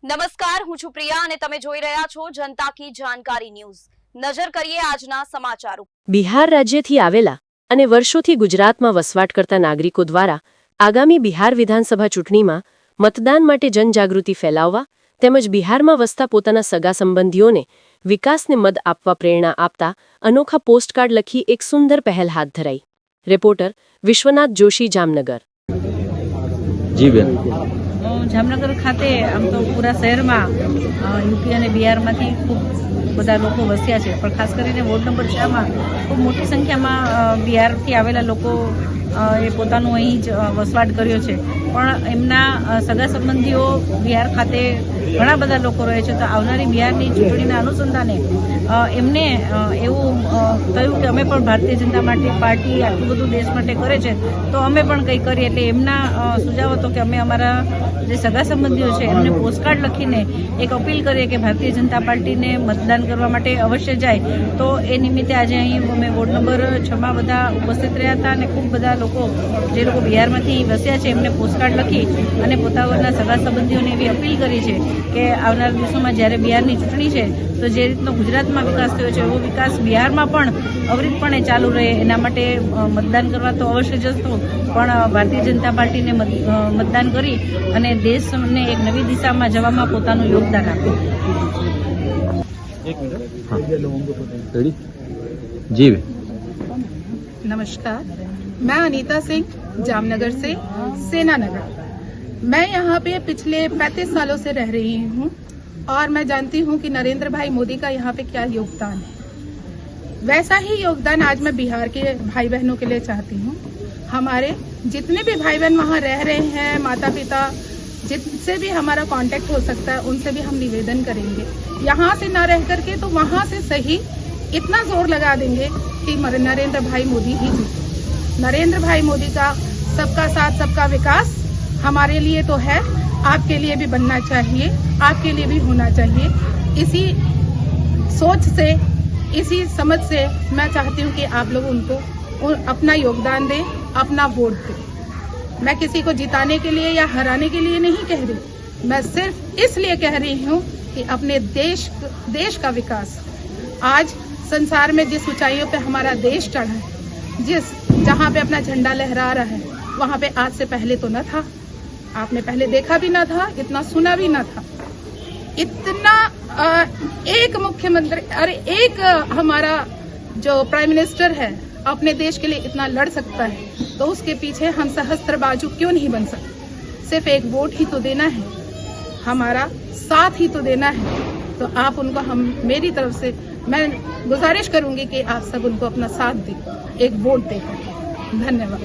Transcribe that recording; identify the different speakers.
Speaker 1: નમસ્કાર, હું છું પ્રિયા અને તમે જોઈ રહ્યા છો જનતા કી જાણકારી ન્યૂઝ। નજર કરીએ આજના સમાચારો।
Speaker 2: બિહાર રાજ્યથી આવેલા અને વર્ષોથી ગુજરાતમાં વસવાટ કરતા નાગરિકો દ્વારા આગામી બિહાર વિધાનસભા ચૂંટણીમાં મતદાન માટે જનજાગૃતિ ફેલાવવા તેમજ બિહારમાં વસતા પોતાના સગા સંબંધીઓને વિકાસને મત આપવા પ્રેરણા આપતા અનોખા પોસ્ટકાર્ડ લખી એક સુંદર પહેલ હાથ ધરાઈ। રિપોર્ટર વિશ્વનાથ જોશી, જામનગર।
Speaker 3: જી બેન,
Speaker 4: જામનગર ખાતે આમ તો પૂરા શહેરમાં યુપી અને બિહારમાંથી ખૂબ બધા લોકો વસ્યા છે, પણ ખાસ કરીને વોર્ડ નંબર 6 માં ખૂબ મોટી સંખ્યામાં બિહારથી આવેલા લોકો એ પોતાનું અહીં જ વસવાટ કર્યો છે, પણ એમના સગા સંબંધીઓ બિહાર ખાતે ઘણા બધા લોકો રહે છે। તો આવનારી બિહારની ચૂંટણીના અનુસંધાને એમને એવું કહ્યું કે અમે પણ ભારતીય જનતા પાર્ટી આટલું બધું દેશ માટે કરે છે તો અમે પણ કંઈ કરીએ। એટલે એમના સુઝાવ હતો કે અમે અમારા જે સગા સંબંધીઓ છે એમને પોસ્ટકાર્ડ લખીને એક અપીલ કરીએ કે ભારતીય જનતા પાર્ટીને મતદાન કરવા માટે અવશ્ય જાય। તો એ નિમિત્તે આજે અહીં અમે વોર્ડ નંબર 6 માં બધા ઉપસ્થિત રહ્યા હતા અને ખૂબ બધા લોકો જે લોકો બિહારમાંથી વસ્યા છે એમને પોસ્ટકાર્ડ લખી અને પોતાના સગા સંબંધીઓને એવી અપીલ કરી છે કે આવનારા દિવસોમાં જ્યારે બિહારની ચૂંટણી છે તો જે રીતનો ગુજરાતમાં વિકાસ થયો છે એવો વિકાસ બિહારમાં પણ અવિરતપણે ચાલુ રહે, એના માટે મતદાન કરવા તો અવશ્ય જશો, પણ ભારતીય જનતા પાર્ટીને મતદાન કરી અને દેશને એક નવી દિશામાં જવામાં પોતાનું યોગદાન આપે।
Speaker 3: जी बेन,
Speaker 5: नमस्कार, मैं अनीता सिंह जामनगर से सेना नगर। मैं यहाँ पे पिछले 35 सालों से रह रही हूँ और मैं जानती हूँ कि नरेंद्र भाई मोदी का यहाँ पे क्या योगदान है। वैसा ही योगदान आज मैं बिहार के भाई बहनों के लिए चाहती हूँ। हमारे जितने भी भाई बहन वहाँ रह रहे हैं, माता पिता जिनसे भी हमारा कांटेक्ट हो सकता है उनसे भी हम निवेदन करेंगे, यहाँ से ना रह करके तो वहाँ से सही इतना जोर लगा देंगे कि नरेंद्र भाई मोदी ही जीते। नरेंद्र भाई मोदी का सबका साथ सबका विकास हमारे लिए तो है, आपके लिए भी बनना चाहिए, आपके लिए भी होना चाहिए। इसी सोच से, इसी समझ से मैं चाहती हूँ कि आप लोग उनको अपना योगदान दें, अपना वोट दें। मैं किसी को जिताने के लिए या हराने के लिए नहीं कह रही, मैं सिर्फ इसलिए कह रही हूँ कि अपने देश का विकास, आज संसार में जिस ऊंचाइयों पे हमारा देश चढ़ा है, जहाँ पे अपना झंडा लहरा रहा है, वहाँ पे आज से पहले तो न था। आपने पहले देखा भी न था, इतना सुना भी न था। इतना एक मुख्यमंत्री, अरे एक हमारा जो प्राइम मिनिस्टर है अपने देश के लिए इतना लड़ सकता है, तो उसके पीछे हम सहस्त्र बाजू क्यों नहीं बन सकते। सिर्फ एक वोट ही तो देना है, हमारा साथ ही तो देना है। तो आप उनको, हम मेरी तरफ से मैं गुजारिश करूंगी कि आप सब उनको अपना साथ दें, एक वोट दें। धन्यवाद।